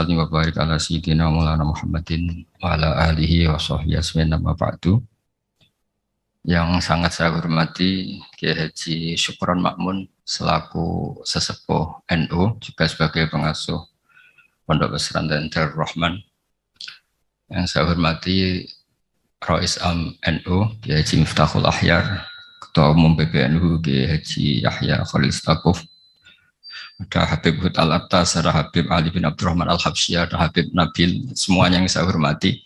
salli wa barik ala sayyidina Maulana Muhammadin wa ala alihi wa sahbihi asmin nama ba'du. Yang sangat saya hormati Kiai Haji Syukron Makmun selaku sesepuh NU, juga sebagai pengasuh Pondok Pesantren Darul Rahman. Yang saya hormati Rais Am NU Kiai Haji Miftahul Ahyar, Ketua Umum PBNU Kiai Haji Yahya Khalil Stakuf, ada Habib Hud Al-Attas, ada Habib Ali bin Abdurrahman Al-Habsyi, ada Habib Nabil, semuanya yang saya hormati,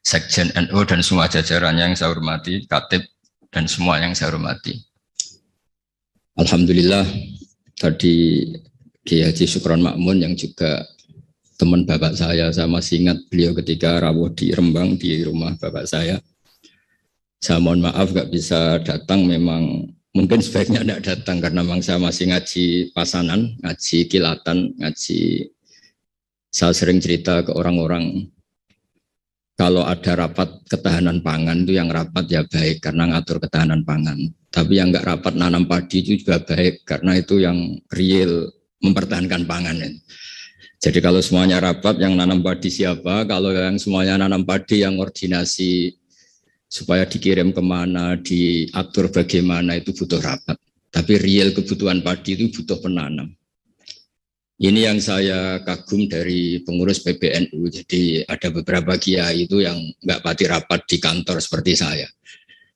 Sekjen NU dan semua jajarannya yang saya hormati, Katib dan semua yang saya hormati. Alhamdulillah, tadi Kiai Haji Syukron Makmun yang juga teman bapak saya masih ingat beliau ketika rawuh di Rembang di rumah bapak saya. Saya mohon maaf gak bisa datang, memang mungkin sebaiknya tidak datang karena memang saya masih ngaji pasanan, ngaji kilatan, ngaji. Saya sering cerita ke orang-orang, kalau ada rapat ketahanan pangan itu yang rapat ya baik karena ngatur ketahanan pangan. Tapi yang enggak rapat nanam padi itu juga baik karena itu yang real mempertahankan pangan. Jadi kalau semuanya rapat, yang nanam padi siapa? Kalau yang semuanya nanam padi, yang koordinasi supaya dikirim kemana, diatur bagaimana, itu butuh rapat. Tapi real kebutuhan padi itu butuh penanam. Ini yang saya kagum dari pengurus PBNU. Jadi ada beberapa kiai itu yang nggak pati rapat di kantor seperti saya.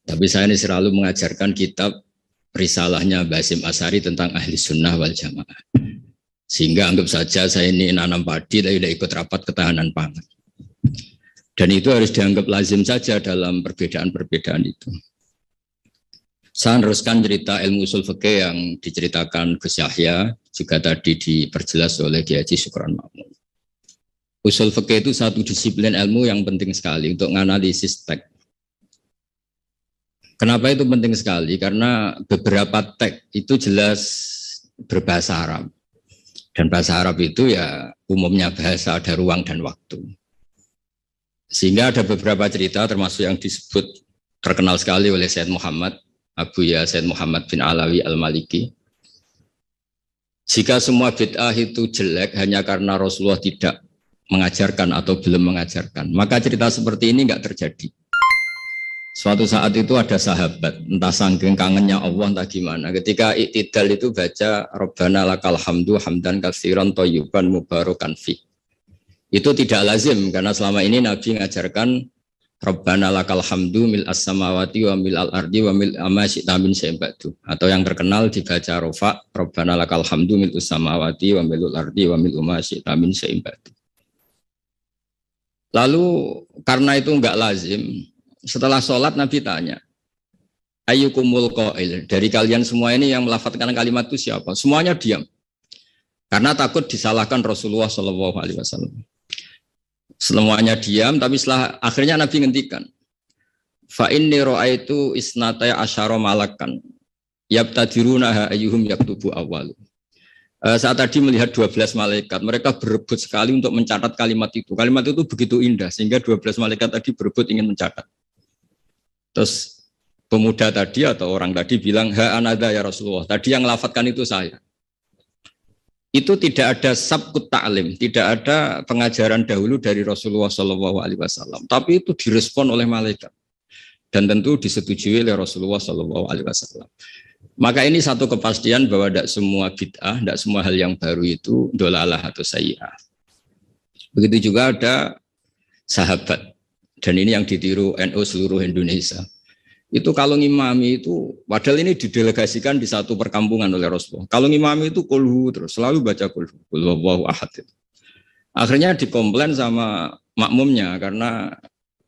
Tapi saya ini selalu mengajarkan kitab risalahnya Basim Asari tentang ahli sunnah wal jamaah. Sehingga anggap saja saya ini nanam padi tapi tidak ikut rapat ketahanan pangan. Dan itu harus dianggap lazim saja dalam perbedaan-perbedaan itu. Saya meneruskan cerita ilmu usul fikih yang diceritakan Gus Yahya, juga tadi diperjelas oleh Kiai Haji Syukron Makmun. Usul fikih itu satu disiplin ilmu yang penting sekali untuk menganalisis teks. Kenapa itu penting sekali? Karena beberapa teks itu jelas berbahasa Arab. Dan bahasa Arab itu ya umumnya bahasa, ada ruang dan waktu. Sehingga ada beberapa cerita termasuk yang disebut terkenal sekali oleh Sayyid Muhammad, Abuya Sayyid Muhammad bin Alawi Al-Maliki. Jika semua bid'ah itu jelek hanya karena Rasulullah tidak mengajarkan atau belum mengajarkan, maka cerita seperti ini enggak terjadi. Suatu saat itu ada sahabat, entah saking kangennya Allah entah gimana, ketika iktidal itu baca Rabbana lakal hamdu hamdan katsiran thayyiban mubarakan fi. Itu tidak lazim karena selama ini Nabi mengajarkan Rabbana lakal hamdu mil as-samawati wa mil al-ardi wa mil ma syi'ta min syai'in ba'du. Atau yang terkenal dibaca Rafa, Rabbana lakal hamdu mil as-samawati wa mil al-ardi wa mil ma syi'ta min syai'in ba'du. Lalu karena itu enggak lazim, setelah sholat Nabi tanya, ayyukumul qail, dari kalian semua ini yang melafadzkan kalimat itu siapa? Semuanya diam. Karena takut disalahkan Rasulullah SAW. Semuanya diam, tapi setelah akhirnya Nabi ngendikan, fa inni ra'aitu isnataya asyara malakan yabtadiruna ayyuhum yaktubu awwalu. Saat tadi melihat 12 malaikat, mereka berebut sekali untuk mencatat kalimat itu. Kalimat itu begitu indah sehingga 12 malaikat tadi berebut ingin mencatat. Terus pemuda tadi atau orang tadi bilang, ha anada ya Rasulullah. Tadi yang lafadzkan itu saya. Itu tidak ada sabqut ta'lim, tidak ada pengajaran dahulu dari Rasulullah SAW. Tapi itu direspon oleh malaikat dan tentu disetujui oleh Rasulullah SAW. Maka ini satu kepastian bahwa tidak semua bid'ah, tidak semua hal yang baru itu dolalah atau sayyi'ah. Begitu juga ada sahabat, dan ini yang ditiru NU seluruh Indonesia. Itu kalau ngimami itu, padahal ini didelegasikan di satu perkampungan oleh Rasulullah. Kalau ngimami itu kulhu terus, selalu baca kulhu, kulhuwallahu ahad. Akhirnya dikomplain sama makmumnya karena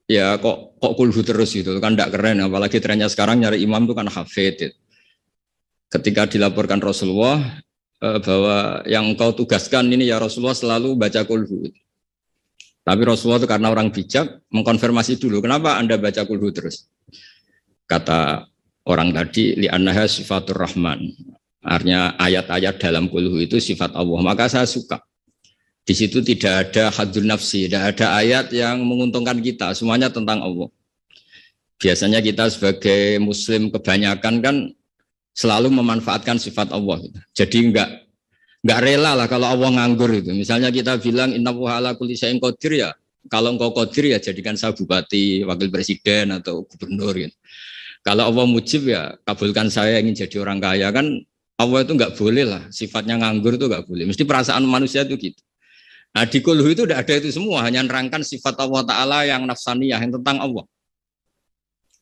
ya kok kulhu terus gitu, kan tidak keren. Apalagi trennya sekarang nyari imam itu kan hafid. Ketika dilaporkan Rasulullah bahwa yang engkau tugaskan ini ya Rasulullah selalu baca kulhu. Tapi Rasulullah itu karena orang bijak mengkonfirmasi dulu, kenapa Anda baca kulhu terus? Kata orang tadi, li'annaha sifatur rahman. Artinya ayat-ayat dalam kulhu itu sifat Allah. Maka saya suka. Di situ tidak ada hadun nafsi, tidak ada ayat yang menguntungkan kita. Semuanya tentang Allah. Biasanya kita sebagai muslim kebanyakan kan selalu memanfaatkan sifat Allah. Jadi enggak Nggak rela lah kalau Allah nganggur itu. Misalnya kita bilang innallaha ala kulli syai'in qadir ya. Kalau engkau qadir ya jadikan saya bupati, wakil presiden atau gubernur gitu. Kalau Allah mujib ya kabulkan saya ingin jadi orang kaya kan Allah itu nggak boleh lah. Sifatnya nganggur itu nggak boleh. Mesti perasaan manusia itu gitu. Nah di kulhu itu udah ada itu semua. Hanya nerangkan sifat Allah Ta'ala yang nafsaniyah, yang tentang Allah.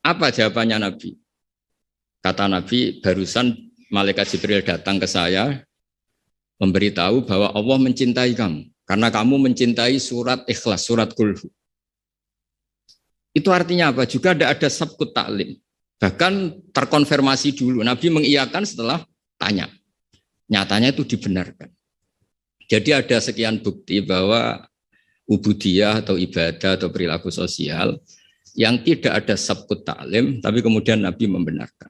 Apa jawabannya Nabi? Kata Nabi, barusan malaikat Jibril datang ke saya memberitahu bahwa Allah mencintai kamu karena kamu mencintai surat Ikhlas, surat Kulhu. Itu artinya apa? Juga ada sabkut taklim. Bahkan terkonfirmasi dulu. Nabi mengiyakan setelah tanya. Nyatanya itu dibenarkan. Jadi ada sekian bukti bahwa ubudiyah atau ibadah atau perilaku sosial yang tidak ada sabkut taklim, tapi kemudian Nabi membenarkan.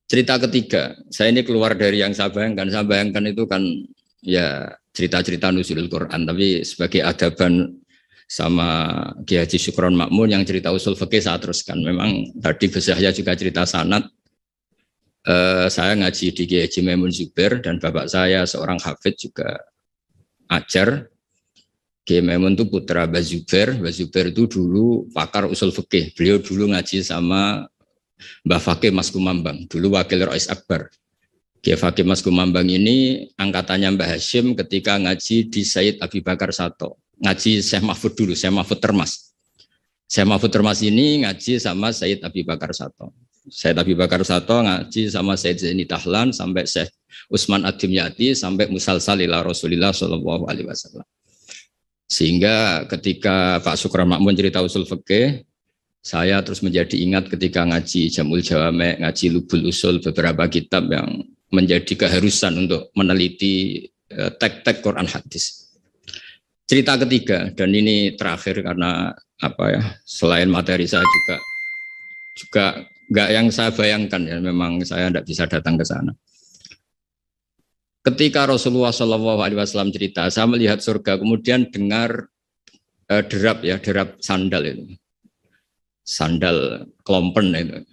Cerita ketiga, saya ini keluar dari yang saya bayangkan itu kan ya cerita-cerita nuzulul Quran, tapi sebagai adaban sama Kiai Haji Syukron Makmun yang cerita usul fikih saya teruskan. Memang tadi Gus Yahya juga cerita sanad, saya ngaji di Kiai Haji Maimun Zubair dan bapak saya seorang hafidz juga ajar. Kiai Maimun itu putra Mbah Zubair itu dulu pakar usul fikih, beliau dulu ngaji sama Mbah Fakih Mas Kumambang, dulu wakil Rais Akbar. Kiai Fakih Mas Kumambang ini angkatannya Mbah Hashim ketika ngaji di Sayyid Abi Bakar Sato. Ngaji Syekh Mahfud dulu, Syekh Mahfud Termas. Syekh Mahfud Termas ini ngaji sama Sayyid Abi Bakar Sato. Sayyid Abi Bakar Sato ngaji sama Sayyid Zaini Tahlan sampai Syekh Utsman Ad-Dimyati sampai musalsal ila Rasulillah sallallahu alaihi wasallam. Sehingga ketika Pak Sukron Makmun cerita usul fikih, saya terus menjadi ingat ketika ngaji Jamul Jawame, ngaji Lubul Usul, beberapa kitab yang menjadi keharusan untuk meneliti tek-tek Quran hadis. Cerita ketiga, dan ini terakhir karena apa ya, selain materi saya juga nggak yang saya bayangkan ya, memang saya tidak bisa datang ke sana. Ketika Rasulullah SAW cerita, saya melihat surga, kemudian dengar derap sandal itu. Sandal klompen itu.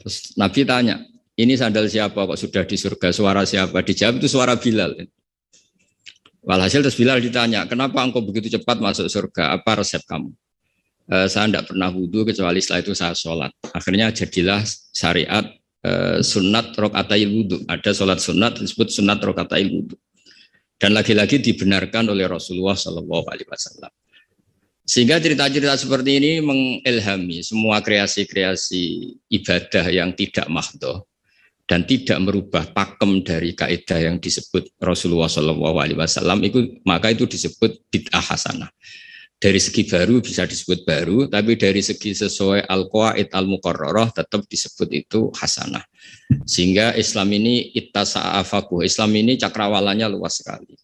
Terus Nabi tanya, ini sandal siapa kok sudah di surga, suara siapa? Dijawab itu suara Bilal. Walhasil terus Bilal ditanya, kenapa engkau begitu cepat masuk surga? Apa resep kamu? Saya tidak pernah wudhu kecuali setelah itu saya sholat. Akhirnya jadilah syariat sunat rokatail wudhu. Ada sholat sunat disebut sunat rokatail wudhu. Dan lagi-lagi dibenarkan oleh Rasulullah SAW. Sehingga cerita-cerita seperti ini mengilhami semua kreasi-kreasi ibadah yang tidak mahdhah dan tidak merubah pakem dari kaidah yang disebut Rasulullah SAW. Maka itu disebut bid'ah hasanah. Dari segi baru bisa disebut baru, tapi dari segi sesuai al-qawaid al-muqarrarah tetap disebut itu hasanah. Sehingga Islam ini ittasa'afakuh, Islam ini cakrawalanya luas sekali.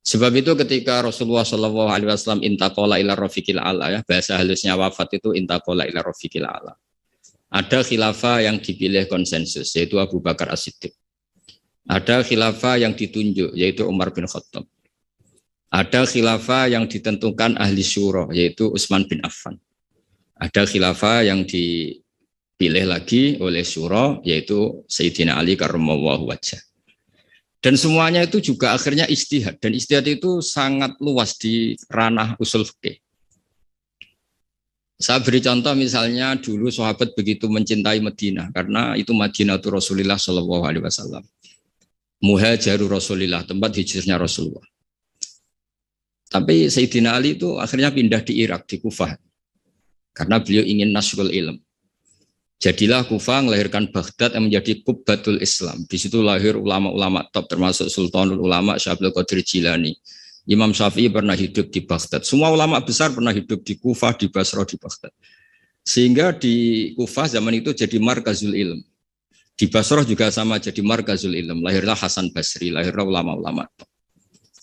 Sebab itu ketika Rasulullah SAW intaqala ila rafiqil a'la, ya, bahasa halusnya wafat itu intaqala ila rafiqil a'la. Ada khilafah yang dipilih konsensus, yaitu Abu Bakar As-Siddiq. Ada khilafah yang ditunjuk, yaitu Umar bin Khattab. Ada khilafah yang ditentukan ahli syura, yaitu Utsman bin Affan. Ada khilafah yang dipilih lagi oleh syura, yaitu Sayyidina Ali karramallahu wajhah. Dan semuanya itu juga akhirnya ijtihad. Dan ijtihad itu sangat luas di ranah usul fikih. Saya beri contoh misalnya dulu sahabat begitu mencintai Madinah. Karena itu Madinah itu Rasulullah SAW. Muhajiru Rasulullah, tempat hijrahnya Rasulullah. Tapi Sayyidina Ali itu akhirnya pindah di Irak, di Kufah. Karena beliau ingin nasrul ilm. Jadilah Kufah melahirkan Baghdad yang menjadi Qubbatul Islam. Di situ lahir ulama-ulama top termasuk Sultanul Ulama Syekh Abdul Qadir Jilani. Imam Syafi'i pernah hidup di Baghdad. Semua ulama besar pernah hidup di Kufah, di Basra, di Baghdad. Sehingga di Kufah zaman itu jadi markazul ilm. Di Basra juga sama jadi markazul ilm. Lahirlah Hasan Basri, lahirlah ulama-ulama top.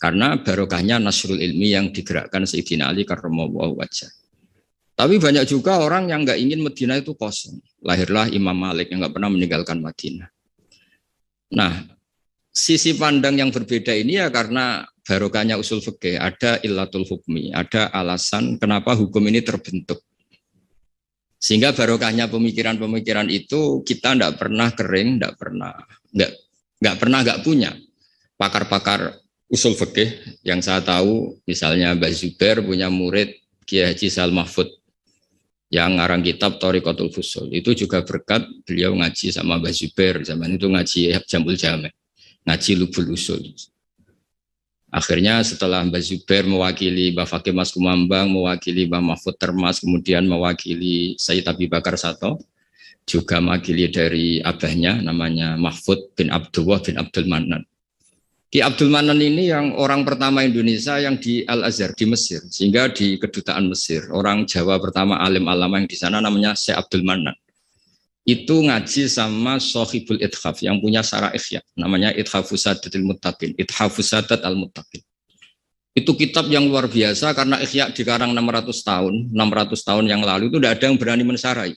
Karena barokahnya nasrul ilmi yang digerakkan Sayyidina Ali karramallahu wajhah. Tapi banyak juga orang yang nggak ingin Madinah itu kosong. Lahirlah Imam Malik yang nggak pernah meninggalkan Madinah. Nah, sisi pandang yang berbeda ini ya karena barokahnya usul fikih. Ada illatul hukmi, ada alasan kenapa hukum ini terbentuk. Sehingga barokahnya pemikiran-pemikiran itu kita nggak pernah kering, nggak punya. pakar-pakar usul fikih yang saya tahu, misalnya Mbak Zubair punya murid Kiai Haji Sal Mahfud yang ngarang kitab Thariqatul Fusul. Itu juga berkat beliau ngaji sama Mbak Zubair, zaman itu ngaji Jamul Jame, ngaji Lubul Usul. Akhirnya setelah Mbak Zubair mewakili Mbak Fakih Mas Kumambang, mewakili Mbak Mahfud Termas, kemudian mewakili Sayyid Abi Bakar Sato, juga mewakili dari abahnya namanya Mahfud bin Abdullah bin Abdul Manan. Ki Abdul Manan ini yang orang pertama Indonesia yang di Al-Azhar di Mesir, sehingga di kedutaan Mesir, orang Jawa pertama alim alama yang di sana namanya Syekh Abdul Manan. Itu ngaji sama Sohibul Ithaf yang punya Syarah Ihya, namanya Ithafus Sadatil Muttaqin, Ithafus Sadat Al-Muttaqin. Itu kitab yang luar biasa karena Ihya dikarang 600 tahun yang lalu itu tidak ada yang berani mensarai.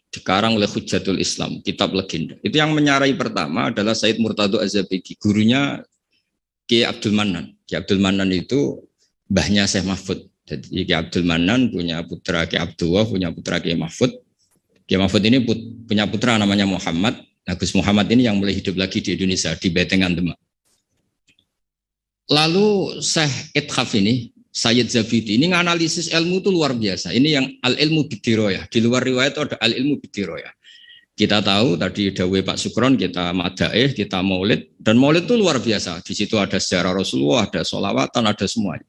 Dikarang oleh Hujjatul Islam, kitab legenda. Itu yang menyarai pertama adalah Said Murtado Az-Zabidi, gurunya Ki Abdul Manan. Ki Abdul Manan itu mbahnya Syekh Mahfud. Jadi Ki Abdul Manan punya putra Ki Abdullah, punya putra Ki Mahfud. Ki Mahfud ini punya putra namanya Muhammad. Nah, Gus Muhammad ini yang mulai hidup lagi di Indonesia, di Betengan Demak. Lalu Syekh Ithaf ini, Sayyid Zabidi, ini nganalisis ilmu itu luar biasa. Ini yang al-ilmu bidiroyah. Di luar riwayat itu ada al-ilmu bidiroyah. Kita tahu tadi dawuh Pak Sukron, kita madaih, kita maulid, dan maulid itu luar biasa. Di situ ada sejarah Rasulullah, ada sholawatan, ada semuanya.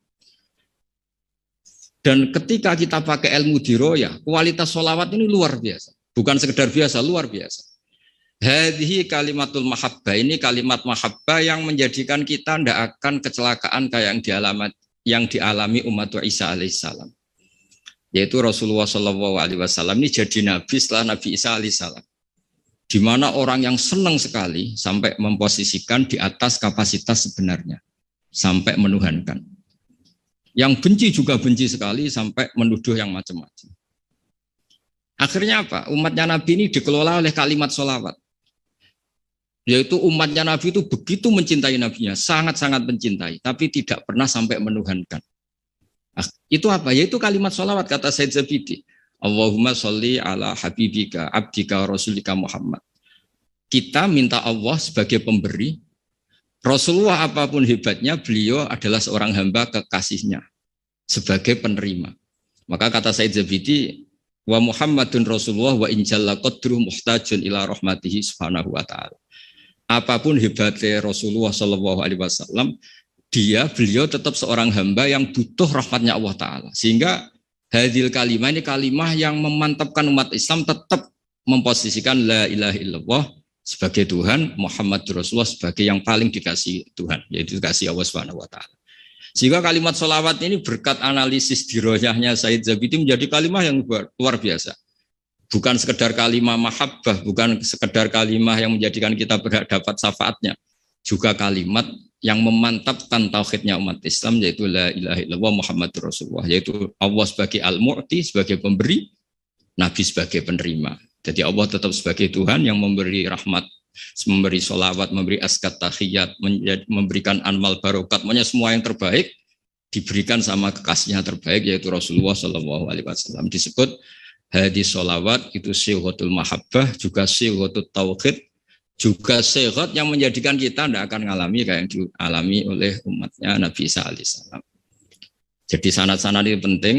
Dan ketika kita pakai ilmu diroyah, kualitas sholawat ini luar biasa. Bukan sekedar biasa, luar biasa. Hadhihi kalimatul mahabbah, ini kalimat mahabbah yang menjadikan kita tidak akan kecelakaan kayak yang dialami umat Isa alaihissalam. Yaitu Rasulullah SAW ini jadi nabi setelah Nabi Isa alaihissalam. Di mana orang yang senang sekali sampai memposisikan di atas kapasitas sebenarnya, sampai menuhankan. Yang benci juga benci sekali sampai menuduh yang macam-macam. Akhirnya apa? Umatnya Nabi ini dikelola oleh kalimat sholawat. Yaitu umatnya Nabi itu begitu mencintai Nabinya, sangat-sangat mencintai, tapi tidak pernah sampai menuhankan. Itu apa? Yaitu kalimat sholawat, kata Said Zabidi. Allahumma sholli ala habibika abdika rasulika Muhammad. Kita minta Allah sebagai pemberi. Rasulullah apapun hebatnya, beliau adalah seorang hamba kekasihnya sebagai penerima. Maka kata Said Zabidi, wa Muhammadun Rasulullah wa injalla qadru muhtajun ila rahmatihi subhanahu wa ta'ala. Apapun hebatnya Rasulullah sallallahu alaihi wasallam, beliau tetap seorang hamba yang butuh rahmatnya Allah Ta'ala. Sehingga hadil kalimah ini kalimah yang memantapkan umat Islam tetap memposisikan la ilaha illallah sebagai Tuhan, Muhammad Rasulullah sebagai yang paling dikasih Tuhan, yaitu dikasih Allah Subhanahu wa taala. Sehingga kalimat sholawat ini berkat analisis diroyahnya Said Zabidi menjadi kalimah yang luar biasa. Bukan sekedar kalimah mahabbah, bukan sekedar kalimah yang menjadikan kita dapat syafaatnya, juga kalimat yang memantapkan tauhidnya umat Islam, yaitu la ilaha illallah Muhammadur Rasulullah, yaitu Allah sebagai al-mu'ti, sebagai pemberi, Nabi sebagai penerima. Jadi Allah tetap sebagai Tuhan yang memberi rahmat, memberi sholawat, memberi askat tahiyat, memberikan anmal barokat, semuanya semua yang terbaik diberikan sama kekasihnya terbaik, yaitu Rasulullah SAW. Disebut hadis sholawat itu syihotul mahabbah, juga syihotul tauhid, juga sehat yang menjadikan kita tidak akan mengalami kayak yang dialami oleh umatnya Nabi Isa alaihissalam. Jadi sanad-sanad ini penting.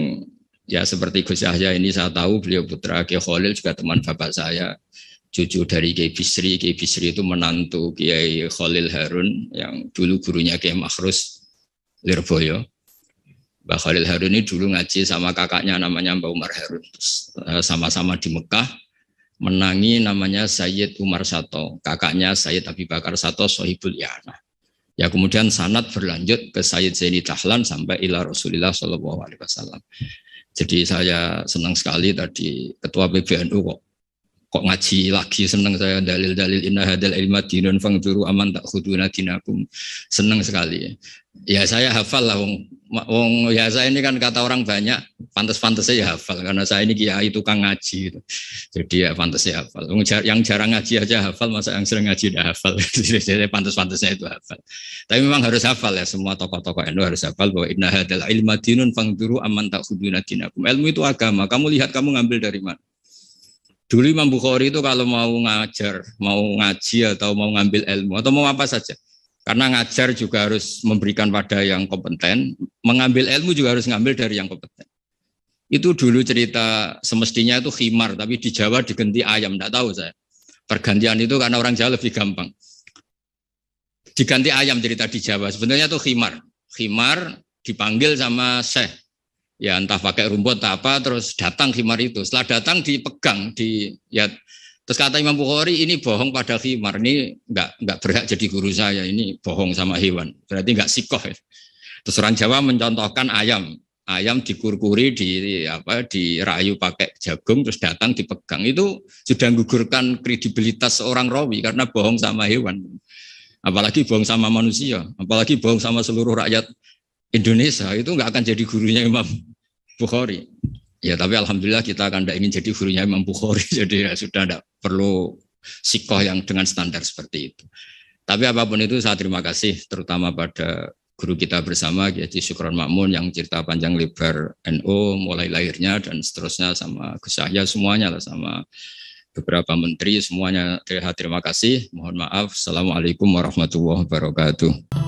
Ya seperti Gus Yahya ini saya tahu beliau putra Kiai Khalil, juga teman bapak saya, cucu dari Kiai Bisri. Kiai Bisri itu menantu Kiai Khalil Harun yang dulu gurunya Kiai Makhrus Lirboyo. Mbak Khalil Harun ini dulu ngaji sama kakaknya namanya Mbak Umar Harun. Sama-sama di Mekah. Menangi namanya Sayyid Umar Sato, kakaknya Sayyid Abi Bakar Sato Sohibul I'anah. Ya kemudian sanad berlanjut ke Sayyid Zaini Dahlan sampai ila Rasulullah SAW. Jadi saya senang sekali tadi ketua PBNU kok ngaji lagi, senang saya dalil-dalil inna hadal ilma dinun fangduru aman tak khuduna dinakum. Senang sekali. Ya saya hafal lah wong ya saya ini kan kata orang banyak pantas-pantas saya hafal karena saya ini kiai tukang ngaji gitu. Jadi ya pantas saya hafal. Yang jarang ngaji aja hafal, masa yang sering ngaji udah hafal. Jadi pantas-pantasnya itu hafal. Tapi memang harus hafal ya, semua tokoh-tokoh NU harus hafal bahwa inna hadal ilma dinun fangduru aman tak khuduna dinakum. Ilmu itu agama. Kamu lihat kamu ngambil dari mana? Dulu Imam Bukhari itu kalau mau ngajar, mau ngaji atau mau ngambil ilmu atau mau apa saja, Karena ngajar juga harus memberikan pada yang kompeten, mengambil ilmu juga harus ngambil dari yang kompeten. Itu dulu cerita semestinya itu khimar, tapi di Jawa diganti ayam, enggak tahu saya. Pergantian itu karena orang Jawa lebih gampang. Diganti ayam cerita di Jawa, sebenarnya itu khimar. Khimar dipanggil sama syekh. Ya entah pakai rumput atau apa, terus datang khimar itu. Setelah datang dipegang, terus kata Imam Bukhari, ini bohong pada khimar, ini enggak berhak jadi guru saya, ini bohong sama hewan, berarti enggak sikoh. Ya. Terus orang Jawa mencontohkan ayam dikurkuri, dirayu pakai jagung, terus datang dipegang, itu sudah menggugurkan kredibilitas seorang rawi karena bohong sama hewan, apalagi bohong sama manusia, apalagi bohong sama seluruh rakyat Indonesia, itu enggak akan jadi gurunya Imam Bukhari. Ya tapi alhamdulillah kita akan tidak ingin jadi gurunya Imam Bukhari, jadi ya sudah tidak perlu sikoh yang dengan standar seperti itu. Tapi apapun itu saya terima kasih terutama pada guru kita bersama Kiai Syukron Makmun yang cerita panjang lebar NU mulai lahirnya dan seterusnya, sama Gus Yahya semuanya lah, sama beberapa menteri semuanya. Terima kasih. Mohon maaf. Assalamualaikum warahmatullahi wabarakatuh.